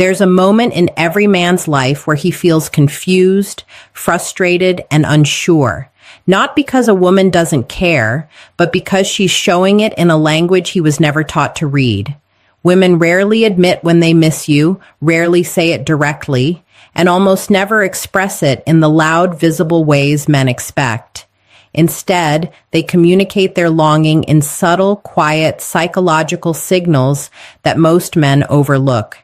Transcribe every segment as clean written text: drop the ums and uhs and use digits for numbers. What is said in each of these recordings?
There's a moment in every man's life where he feels confused, frustrated, and unsure. Not because a woman doesn't care, but because she's showing it in a language he was never taught to read. Women rarely admit when they miss you, rarely say it directly, and almost never express it in the loud, visible ways men expect. Instead, they communicate their longing in subtle, quiet, psychological signals that most men overlook.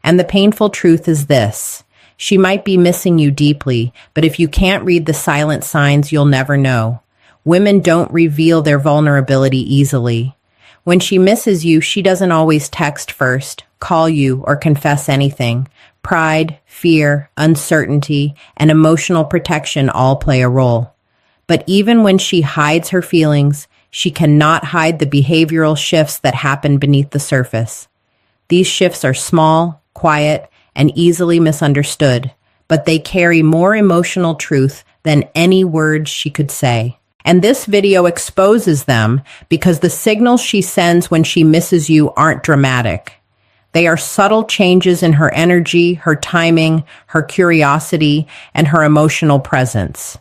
And the painful truth is this: she might be missing you deeply, but if you can't read the silent signs, you'll never know. Women don't reveal their vulnerability easily. When she misses you, she doesn't always text first, call you, or confess anything. Pride, fear, uncertainty, and emotional protection all play a role. But even when she hides her feelings, she cannot hide the behavioral shifts that happen beneath the surface. These shifts are small, quiet, and easily misunderstood, but they carry more emotional truth than any words she could say. And this video exposes them because the signals she sends when she misses you aren't dramatic. They are subtle changes in her energy, her timing, her curiosity, and her emotional presence.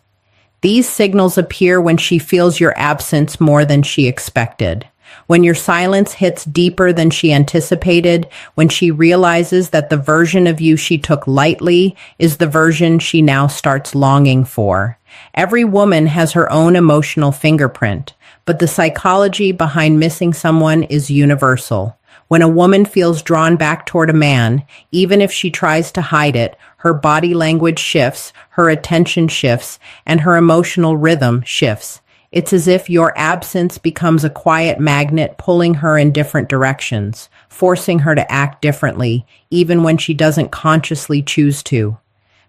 These signals appear when she feels your absence more than she expected, when your silence hits deeper than she anticipated, when she realizes that the version of you she took lightly is the version she now starts longing for. Every woman has her own emotional fingerprint, but the psychology behind missing someone is universal. When a woman feels drawn back toward a man, even if she tries to hide it, her body language shifts, her attention shifts, and her emotional rhythm shifts. It's as if your absence becomes a quiet magnet pulling her in different directions, forcing her to act differently, even when she doesn't consciously choose to.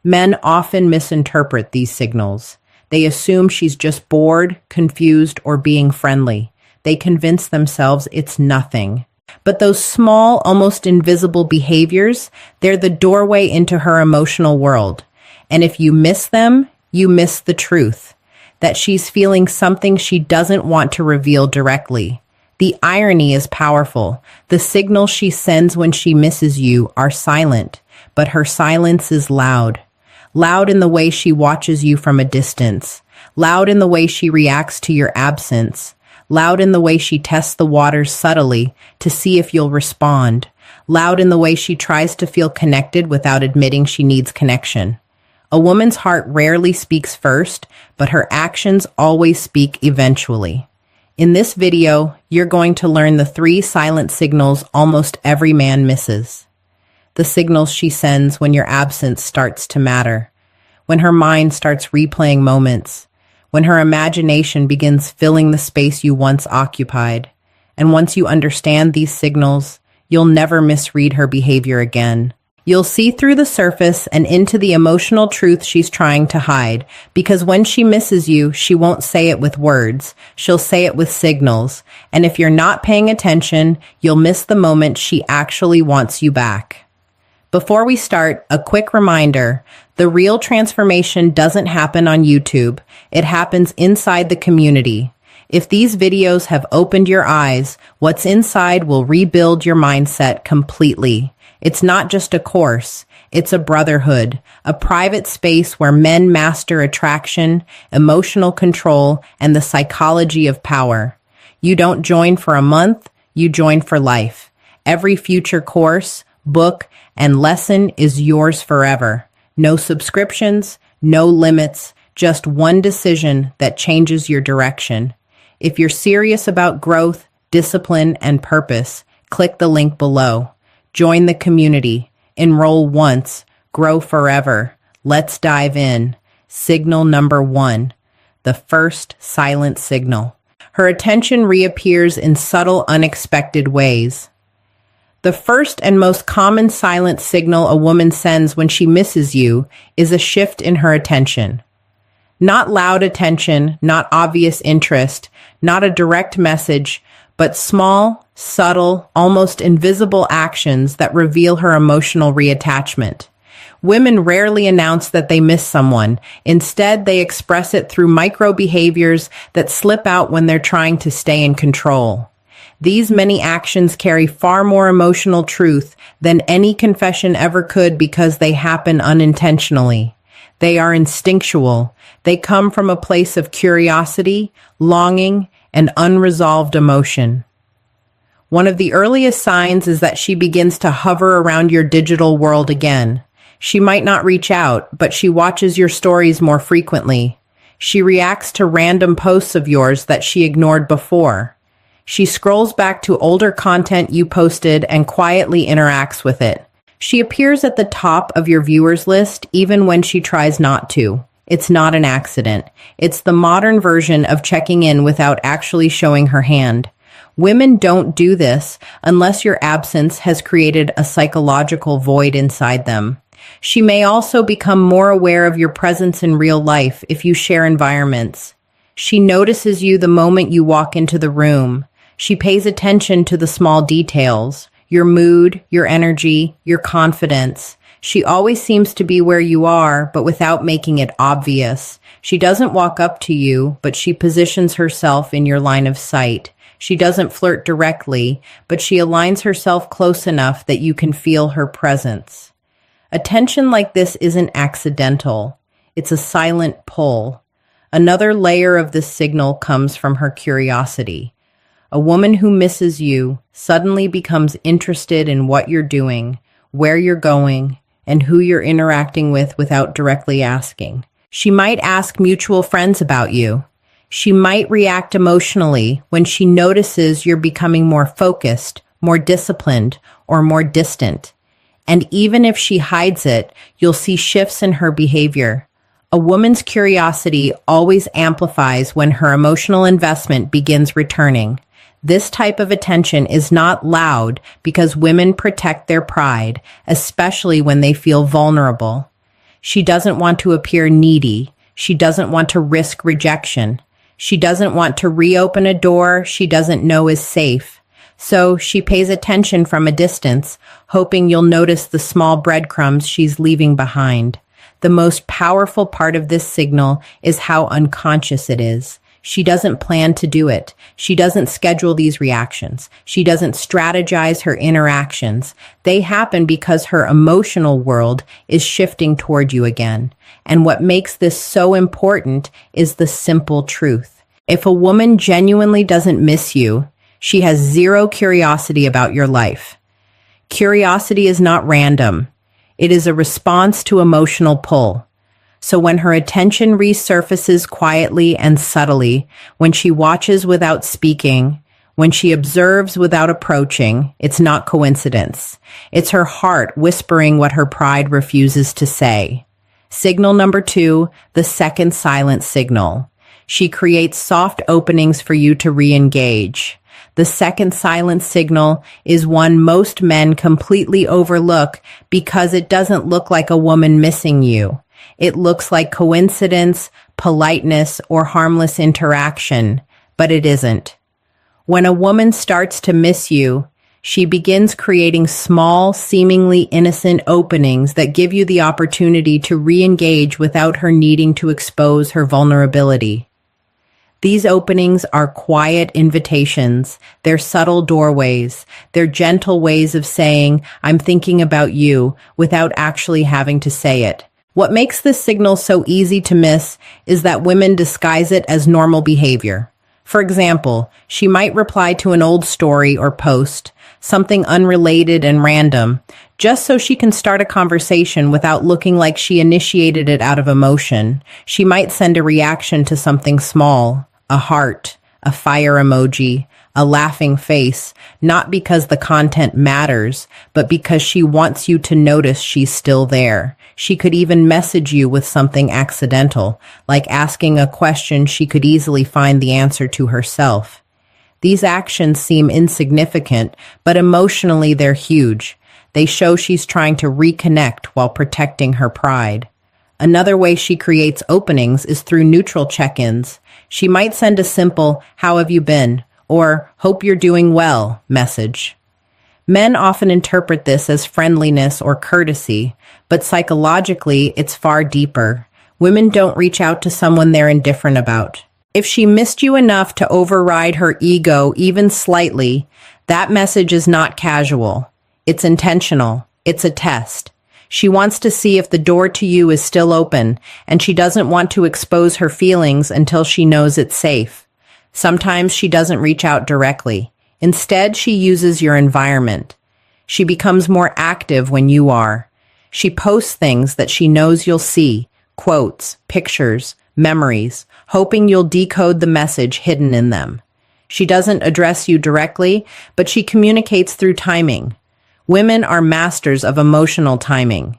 Men often misinterpret these signals. They assume she's just bored, confused, or being friendly. They convince themselves it's nothing. But those small, almost invisible behaviors, they're the doorway into her emotional world. And if you miss them, you miss the truth, that she's feeling something she doesn't want to reveal directly. The irony is powerful. The signals she sends when she misses you are silent, but her silence is loud. Loud in the way she watches you from a distance. Loud in the way she reacts to your absence. Loud in the way she tests the waters subtly to see if you'll respond. Loud in the way she tries to feel connected without admitting she needs connection. A woman's heart rarely speaks first, but her actions always speak eventually. In this video, you're going to learn the 3 silent signals almost every man misses. The signals she sends when your absence starts to matter, when her mind starts replaying moments, when her imagination begins filling the space you once occupied. And once you understand these signals, you'll never misread her behavior again. You'll see through the surface and into the emotional truth she's trying to hide, because when she misses you, she won't say it with words. She'll say it with signals. And if you're not paying attention, you'll miss the moment she actually wants you back. Before we start, a quick reminder: the real transformation doesn't happen on YouTube. It happens inside the community. If these videos have opened your eyes, what's inside will rebuild your mindset completely. It's not just a course, it's a brotherhood, a private space where men master attraction, emotional control, and the psychology of power. You don't join for a month, you join for life. Every future course, book, and lesson is yours forever. No subscriptions, no limits, just one decision that changes your direction. If you're serious about growth, discipline, and purpose, click the link below. Join the community. Enroll once, grow forever. Let's dive in. Signal number 1, the first silent signal. Her attention reappears in subtle, unexpected ways. The first and most common silent signal a woman sends when she misses you is a shift in her attention. Not loud attention, not obvious interest, not a direct message, but small, subtle, almost invisible actions that reveal her emotional reattachment. Women rarely announce that they miss someone. Instead, they express it through micro behaviors that slip out when they're trying to stay in control. These many actions carry far more emotional truth than any confession ever could because they happen unintentionally. They are instinctual. They come from a place of curiosity, longing, and unresolved emotion. One of the earliest signs is that she begins to hover around your digital world again. She might not reach out, but she watches your stories more frequently. She reacts to random posts of yours that she ignored before. She scrolls back to older content you posted and quietly interacts with it. She appears at the top of your viewers list even when she tries not to. It's not an accident. It's the modern version of checking in without actually showing her hand. Women don't do this unless your absence has created a psychological void inside them. She may also become more aware of your presence in real life if you share environments. She notices you the moment you walk into the room. She pays attention to the small details, your mood, your energy, your confidence. She always seems to be where you are, but without making it obvious. She doesn't walk up to you, but she positions herself in your line of sight. She doesn't flirt directly, but she aligns herself close enough that you can feel her presence. Attention like this isn't accidental. It's a silent pull. Another layer of this signal comes from her curiosity. A woman who misses you suddenly becomes interested in what you're doing, where you're going, and who you're interacting with without directly asking. She might ask mutual friends about you. She might react emotionally when she notices you're becoming more focused, more disciplined, or more distant. And even if she hides it, you'll see shifts in her behavior. A woman's curiosity always amplifies when her emotional investment begins returning. This type of attention is not loud because women protect their pride, especially when they feel vulnerable. She doesn't want to appear needy. She doesn't want to risk rejection. She doesn't want to reopen a door she doesn't know is safe. So she pays attention from a distance, hoping you'll notice the small breadcrumbs she's leaving behind. The most powerful part of this signal is how unconscious it is. She doesn't plan to do it. She doesn't schedule these reactions. She doesn't strategize her interactions. They happen because her emotional world is shifting toward you again. And what makes this so important is the simple truth. If a woman genuinely doesn't miss you, she has zero curiosity about your life. Curiosity is not random. It is a response to emotional pull. So when her attention resurfaces quietly and subtly, when she watches without speaking, when she observes without approaching, it's not coincidence. It's her heart whispering what her pride refuses to say. Signal number 2, the second silent signal. She creates soft openings for you to re-engage. The second silent signal is one most men completely overlook because it doesn't look like a woman missing you. It looks like coincidence, politeness, or harmless interaction, but it isn't. When a woman starts to miss you, she begins creating small, seemingly innocent openings that give you the opportunity to re-engage without her needing to expose her vulnerability. These openings are quiet invitations. They're subtle doorways. They're gentle ways of saying, "I'm thinking about you," without actually having to say it. What makes this signal so easy to miss is that women disguise it as normal behavior. For example, she might reply to an old story or post, something unrelated and random, just so she can start a conversation without looking like she initiated it out of emotion. She might send a reaction to something small, a heart, a fire emoji, a laughing face, not because the content matters, but because she wants you to notice she's still there. She could even message you with something accidental, like asking a question she could easily find the answer to herself. These actions seem insignificant, but emotionally they're huge. They show she's trying to reconnect while protecting her pride. Another way she creates openings is through neutral check-ins. She might send a simple, "How have you been?" or "Hope you're doing well" message. Men often interpret this as friendliness or courtesy, but psychologically it's far deeper. Women don't reach out to someone they're indifferent about. If she missed you enough to override her ego even slightly, that message is not casual. It's intentional. It's a test. She wants to see if the door to you is still open, and she doesn't want to expose her feelings until she knows it's safe. Sometimes she doesn't reach out directly. Instead, she uses your environment. She becomes more active when you are. She posts things that she knows you'll see, quotes, pictures, memories, hoping you'll decode the message hidden in them. She doesn't address you directly, but she communicates through timing. Women are masters of emotional timing.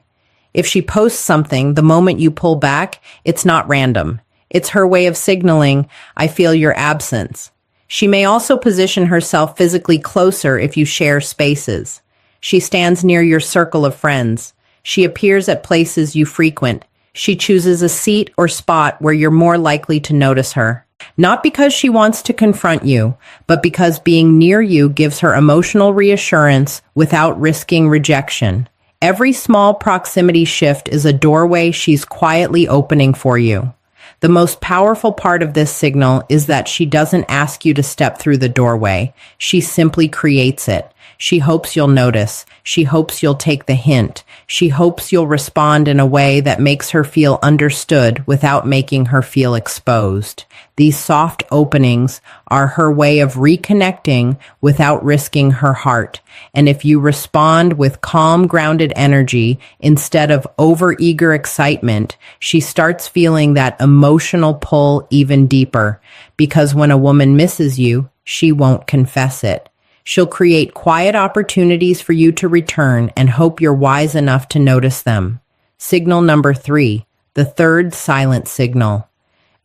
If she posts something the moment you pull back, it's not random. It's her way of signaling, I feel your absence. She may also position herself physically closer if you share spaces. She stands near your circle of friends. She appears at places you frequent. She chooses a seat or spot where you're more likely to notice her. Not because she wants to confront you, but because being near you gives her emotional reassurance without risking rejection. Every small proximity shift is a doorway she's quietly opening for you. The most powerful part of this signal is that she doesn't ask you to step through the doorway. She simply creates it. She hopes you'll notice. She hopes you'll take the hint. She hopes you'll respond in a way that makes her feel understood without making her feel exposed. These soft openings are her way of reconnecting without risking her heart. And if you respond with calm, grounded energy instead of overeager excitement, she starts feeling that emotional pull even deeper. Because when a woman misses you, she won't confess it. She'll create quiet opportunities for you to return and hope you're wise enough to notice them. Signal number 3, the third silent signal.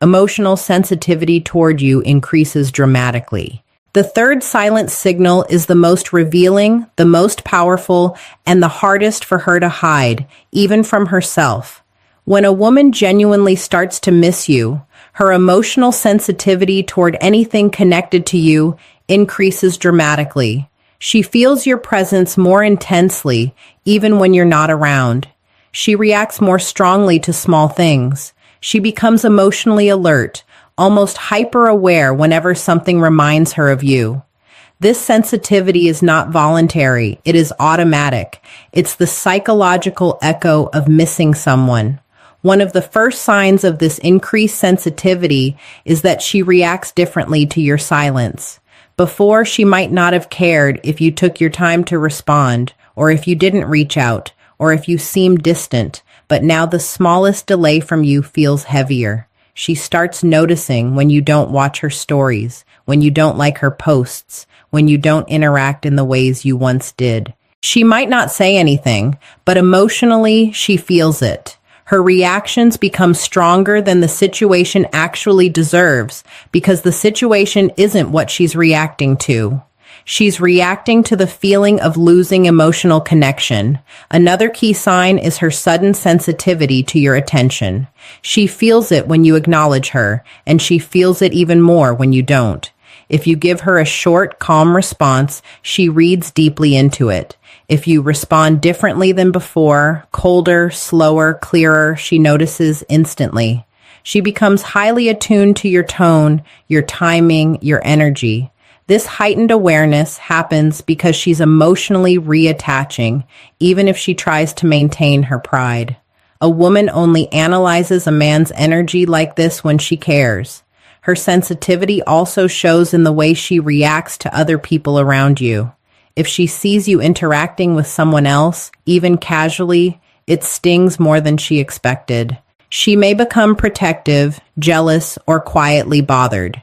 Emotional sensitivity toward you increases dramatically. The third silent signal is the most revealing, the most powerful, and the hardest for her to hide, even from herself. When a woman genuinely starts to miss you, her emotional sensitivity toward anything connected to you increases dramatically. She feels your presence more intensely, even when you're not around. She reacts more strongly to small things. She becomes emotionally alert, almost hyper-aware whenever something reminds her of you. This sensitivity is not voluntary, it is automatic. It's the psychological echo of missing someone. One of the first signs of this increased sensitivity is that she reacts differently to your silence. Before, she might not have cared if you took your time to respond, or if you didn't reach out, or if you seemed distant, but now the smallest delay from you feels heavier. She starts noticing when you don't watch her stories, when you don't like her posts, when you don't interact in the ways you once did. She might not say anything, but emotionally, she feels it. Her reactions become stronger than the situation actually deserves because the situation isn't what she's reacting to. She's reacting to the feeling of losing emotional connection. Another key sign is her sudden sensitivity to your attention. She feels it when you acknowledge her, and she feels it even more when you don't. If you give her a short, calm response, she reads deeply into it. If you respond differently than before, colder, slower, clearer, she notices instantly. She becomes highly attuned to your tone, your timing, your energy. This heightened awareness happens because she's emotionally reattaching, even if she tries to maintain her pride. A woman only analyzes a man's energy like this when she cares. Her sensitivity also shows in the way she reacts to other people around you. If she sees you interacting with someone else, even casually, it stings more than she expected. She may become protective, jealous, or quietly bothered.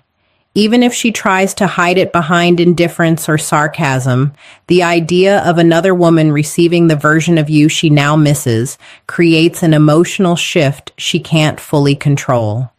Even if she tries to hide it behind indifference or sarcasm, the idea of another woman receiving the version of you she now misses creates an emotional shift she can't fully control.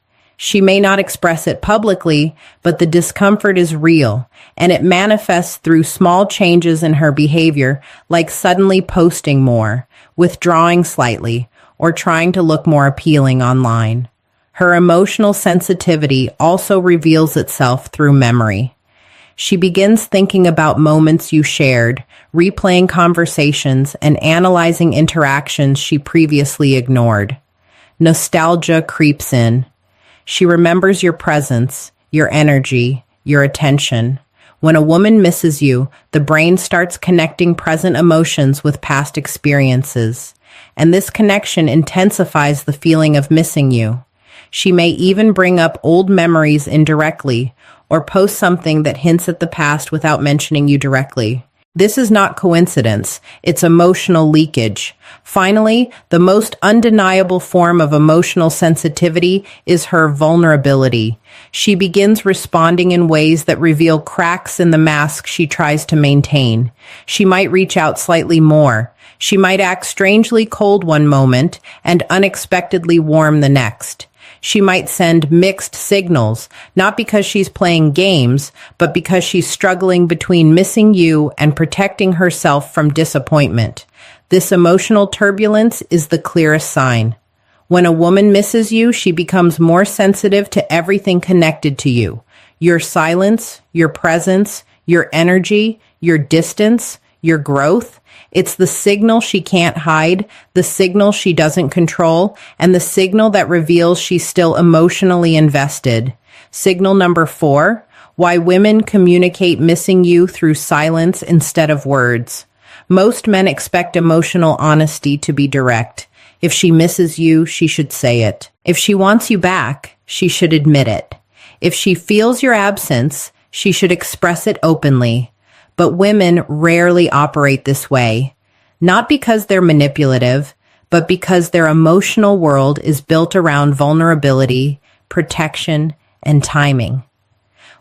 She may not express it publicly, but the discomfort is real, and it manifests through small changes in her behavior, like suddenly posting more, withdrawing slightly, or trying to look more appealing online. Her emotional sensitivity also reveals itself through memory. She begins thinking about moments you shared, replaying conversations, and analyzing interactions she previously ignored. Nostalgia creeps in. She remembers your presence, your energy, your attention. When a woman misses you, the brain starts connecting present emotions with past experiences, and this connection intensifies the feeling of missing you. She may even bring up old memories indirectly or post something that hints at the past without mentioning you directly. This is not coincidence, it's emotional leakage. Finally, the most undeniable form of emotional sensitivity is her vulnerability. She begins responding in ways that reveal cracks in the mask she tries to maintain. She might reach out slightly more. She might act strangely cold one moment and unexpectedly warm the next. She might send mixed signals, not because she's playing games, but because she's struggling between missing you and protecting herself from disappointment. This emotional turbulence is the clearest sign. When a woman misses you, she becomes more sensitive to everything connected to you. Your silence, your presence, your energy, your distance, your growth. It's the signal she can't hide, the signal she doesn't control, and the signal that reveals she's still emotionally invested. Signal number 4, why women communicate missing you through silence instead of words. Most men expect emotional honesty to be direct. If she misses you, she should say it. If she wants you back, she should admit it. If she feels your absence, she should express it openly. But women rarely operate this way, not because they're manipulative, but because their emotional world is built around vulnerability, protection, and timing.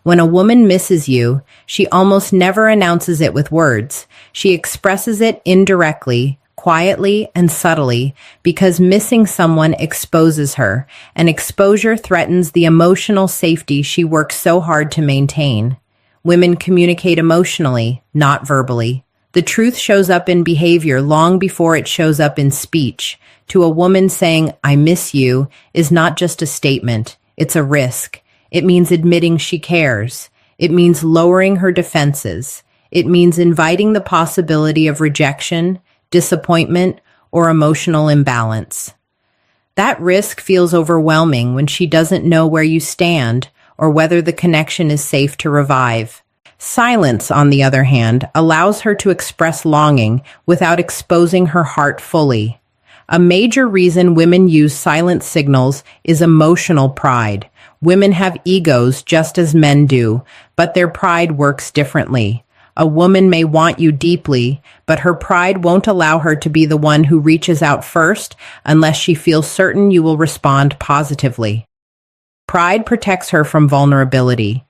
When a woman misses you, she almost never announces it with words. She expresses it indirectly, quietly, and subtly, because missing someone exposes her, and exposure threatens the emotional safety she works so hard to maintain. Women communicate emotionally, not verbally. The truth shows up in behavior long before it shows up in speech. To a woman saying, "I miss you," is not just a statement, it's a risk. It means admitting she cares. It means lowering her defenses. It means inviting the possibility of rejection, disappointment, or emotional imbalance. That risk feels overwhelming when she doesn't know where you stand or whether the connection is safe to revive. Silence, on the other hand, allows her to express longing without exposing her heart fully. A major reason women use silent signals is emotional pride. Women have egos just as men do, but their pride works differently. A woman may want you deeply, but her pride won't allow her to be the one who reaches out first unless she feels certain you will respond positively. Pride protects her from vulnerability.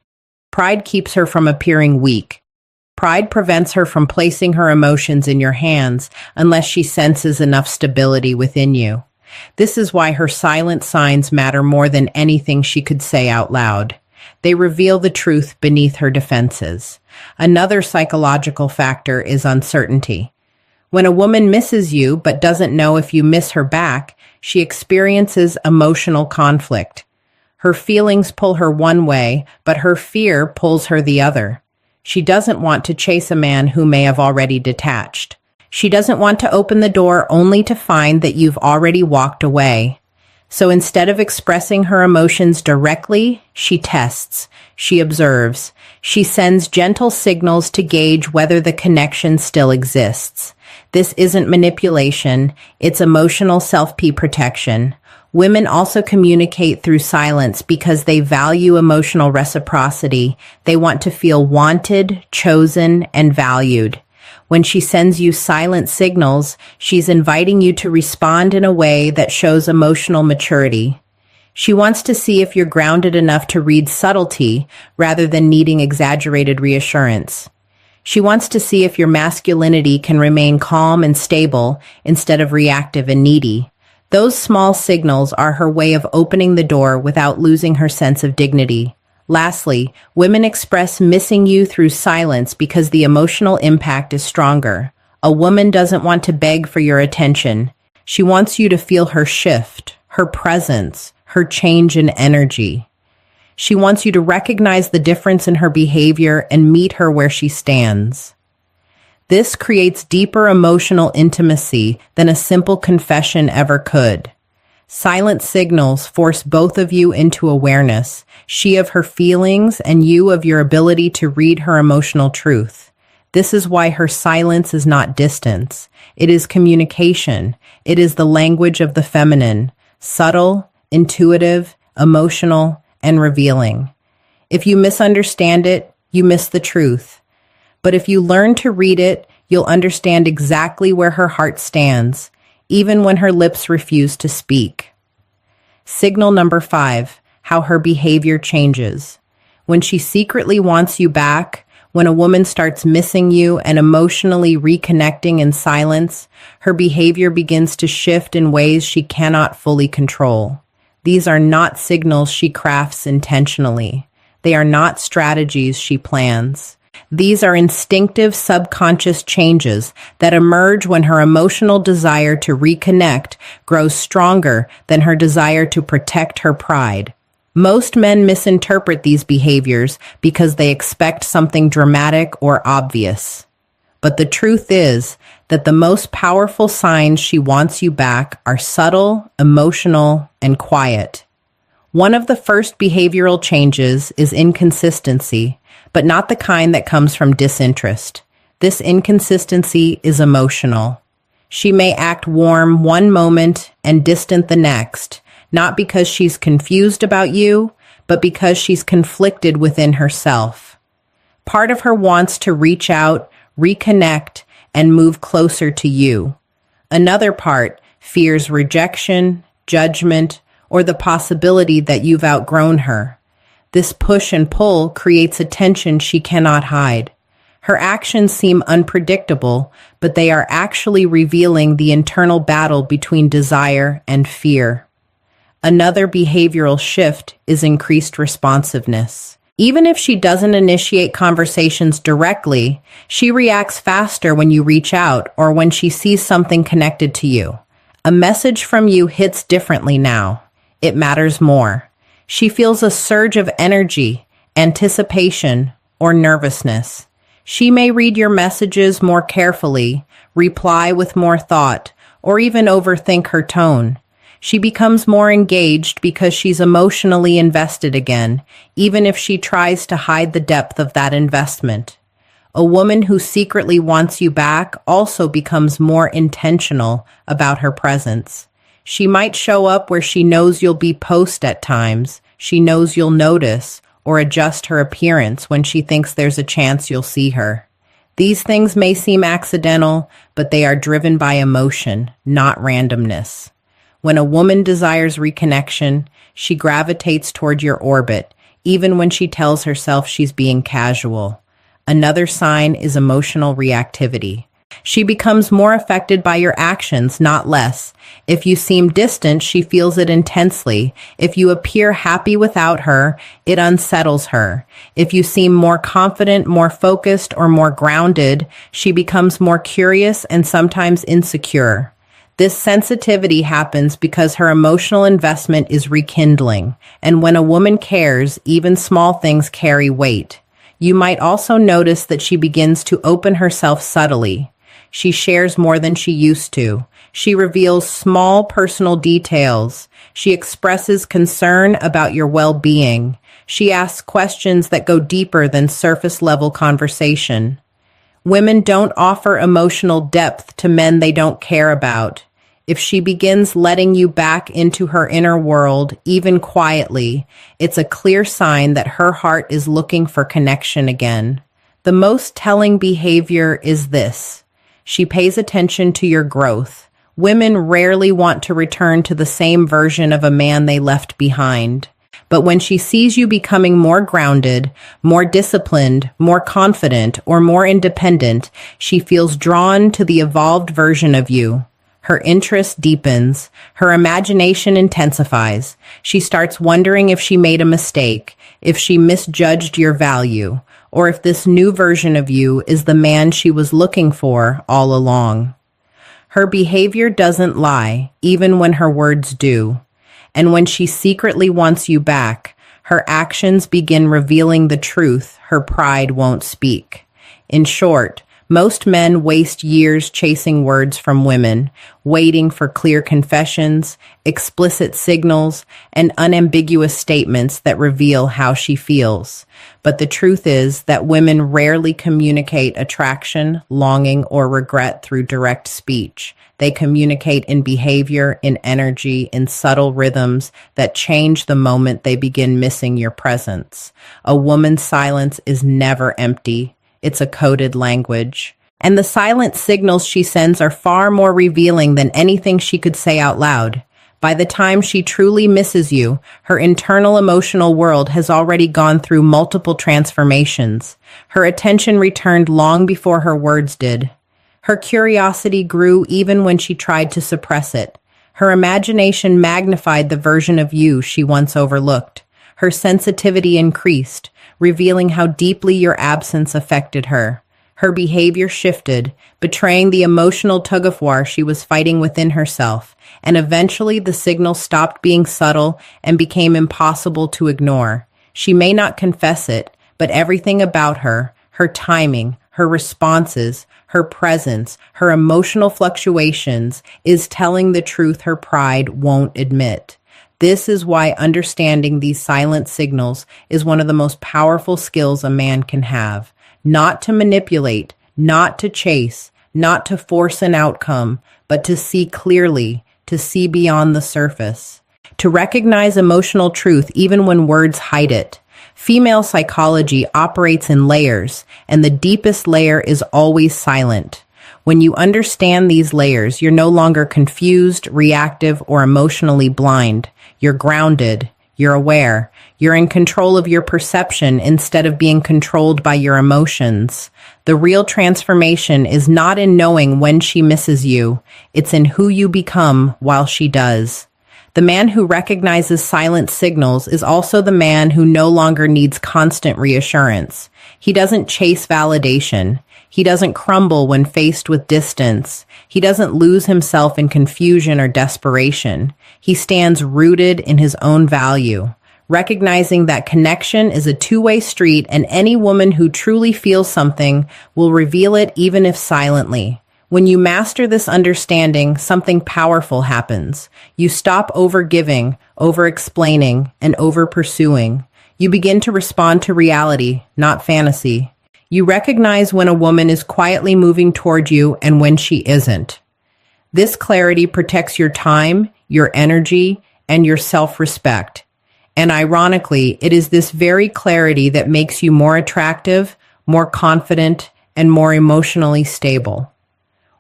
Pride keeps her from appearing weak. Pride prevents her from placing her emotions in your hands unless she senses enough stability within you. This is why her silent signs matter more than anything she could say out loud. They reveal the truth beneath her defenses. Another psychological factor is uncertainty. When a woman misses you but doesn't know if you miss her back, she experiences emotional conflict. Her feelings pull her one way, but her fear pulls her the other. She doesn't want to chase a man who may have already detached. She doesn't want to open the door only to find that you've already walked away. So instead of expressing her emotions directly, she tests, she observes, she sends gentle signals to gauge whether the connection still exists. This isn't manipulation, it's emotional self-protection. Women also communicate through silence because they value emotional reciprocity. They want to feel wanted, chosen, and valued. When she sends you silent signals, she's inviting you to respond in a way that shows emotional maturity. She wants to see if you're grounded enough to read subtlety rather than needing exaggerated reassurance. She wants to see if your masculinity can remain calm and stable instead of reactive and needy. Those small signals are her way of opening the door without losing her sense of dignity. Lastly, women express missing you through silence because the emotional impact is stronger. A woman doesn't want to beg for your attention. She wants you to feel her shift, her presence, her change in energy. She wants you to recognize the difference in her behavior and meet her where she stands. This creates deeper emotional intimacy than a simple confession ever could. Silent signals force both of you into awareness, she of her feelings and you of your ability to read her emotional truth. This is why her silence is not distance. It is communication. It is the language of the feminine, subtle, intuitive, emotional, and revealing. If you misunderstand it, you miss the truth. But if you learn to read it, you'll understand exactly where her heart stands, even when her lips refuse to speak. Signal number 5, how her behavior changes. When she secretly wants you back, when a woman starts missing you and emotionally reconnecting in silence, her behavior begins to shift in ways she cannot fully control. These are not signals she crafts intentionally. They are not strategies she plans. These are instinctive subconscious changes that emerge when her emotional desire to reconnect grows stronger than her desire to protect her pride. Most men misinterpret these behaviors because they expect something dramatic or obvious. But the truth is that the most powerful signs she wants you back are subtle, emotional, and quiet. One of the first behavioral changes is inconsistency, but not the kind that comes from disinterest. This inconsistency is emotional. She may act warm one moment and distant the next, not because she's confused about you, but because she's conflicted within herself. Part of her wants to reach out, reconnect, and move closer to you. Another part fears rejection, judgment, or the possibility that you've outgrown her. This push and pull creates a tension she cannot hide. Her actions seem unpredictable, but they are actually revealing the internal battle between desire and fear. Another behavioral shift is increased responsiveness. Even if she doesn't initiate conversations directly, she reacts faster when you reach out or when she sees something connected to you. A message from you hits differently now. It matters more. She feels a surge of energy, anticipation, or nervousness. She may read your messages more carefully, reply with more thought, or even overthink her tone. She becomes more engaged because she's emotionally invested again, even if she tries to hide the depth of that investment. A woman who secretly wants you back also becomes more intentional about her presence. She might show up where she knows you'll be post at times, she knows you'll notice, or adjust her appearance when she thinks there's a chance you'll see her. These things may seem accidental, but they are driven by emotion, not randomness. When a woman desires reconnection, she gravitates toward your orbit, even when she tells herself she's being casual. Another sign is emotional reactivity. She becomes more affected by your actions, not less. If you seem distant, she feels it intensely. If you appear happy without her, it unsettles her. If you seem more confident, more focused, or more grounded, she becomes more curious and sometimes insecure. This sensitivity happens because her emotional investment is rekindling, and when a woman cares, even small things carry weight. You might also notice that she begins to open herself subtly. She shares more than she used to. She reveals small personal details. She expresses concern about your well-being. She asks questions that go deeper than surface-level conversation. Women don't offer emotional depth to men they don't care about. If she begins letting you back into her inner world, even quietly, it's a clear sign that her heart is looking for connection again. The most telling behavior is this. She pays attention to your growth. Women rarely want to return to the same version of a man they left behind. But when she sees you becoming more grounded, more disciplined, more confident, or more independent, she feels drawn to the evolved version of you. Her interest deepens. Her imagination intensifies. She starts wondering if she made a mistake, if she misjudged your value, or if this new version of you is the man she was looking for all along. Her behavior doesn't lie, even when her words do. And when she secretly wants you back, her actions begin revealing the truth her pride won't speak. In short, Most men waste years chasing words from women, waiting for clear confessions, explicit signals, and unambiguous statements that reveal how she feels. But the truth is that women rarely communicate attraction, longing, or regret through direct speech. They communicate in behavior, in energy, in subtle rhythms that change the moment they begin missing your presence. A woman's silence is never empty. It's a coded language. And the silent signals she sends are far more revealing than anything she could say out loud. By the time she truly misses you, her internal emotional world has already gone through multiple transformations. Her attention returned long before her words did. Her curiosity grew even when she tried to suppress it. Her imagination magnified the version of you she once overlooked. Her sensitivity increased, revealing how deeply your absence affected her. Her behavior shifted, betraying the emotional tug-of-war she was fighting within herself, and eventually the signal stopped being subtle and became impossible to ignore. She may not confess it, but everything about her, her timing, her responses, her presence, her emotional fluctuations, is telling the truth her pride won't admit. This is why understanding these silent signals is one of the most powerful skills a man can have. Not to manipulate, not to chase, not to force an outcome, but to see clearly, to see beyond the surface. To recognize emotional truth even when words hide it. Female psychology operates in layers, and the deepest layer is always silent. When you understand these layers, you're no longer confused, reactive, or emotionally blind. You're grounded. You're aware. You're in control of your perception instead of being controlled by your emotions. The real transformation is not in knowing when she misses you. It's in who you become while she does. The man who recognizes silent signals is also the man who no longer needs constant reassurance. He doesn't chase validation. He doesn't crumble when faced with distance. He doesn't lose himself in confusion or desperation. He stands rooted in his own value, recognizing that connection is a two-way street, and any woman who truly feels something will reveal it even if silently. When you master this understanding, something powerful happens. You stop over-giving, over-explaining, and over-pursuing. You begin to respond to reality, not fantasy. You recognize when a woman is quietly moving toward you and when she isn't. This clarity protects your time, your energy, and your self-respect. And ironically, it is this very clarity that makes you more attractive, more confident, and more emotionally stable.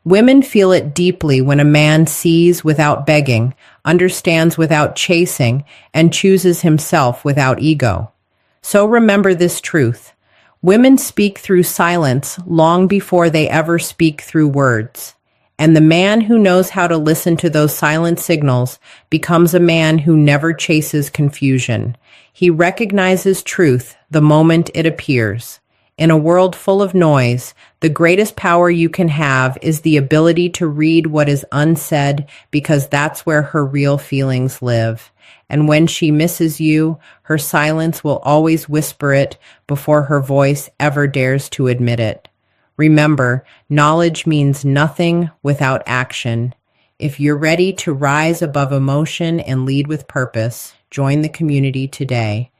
Women feel it deeply when a man sees without begging, understands without chasing, and chooses himself without ego. So remember this truth. Women speak through silence long before they ever speak through words. And the man who knows how to listen to those silent signals becomes a man who never chases confusion. He recognizes truth the moment it appears. In a world full of noise, the greatest power you can have is the ability to read what is unsaid, because that's where her real feelings live. And when she misses you, her silence will always whisper it before her voice ever dares to admit it. Remember, knowledge means nothing without action. If you're ready to rise above emotion and lead with purpose, join the community today.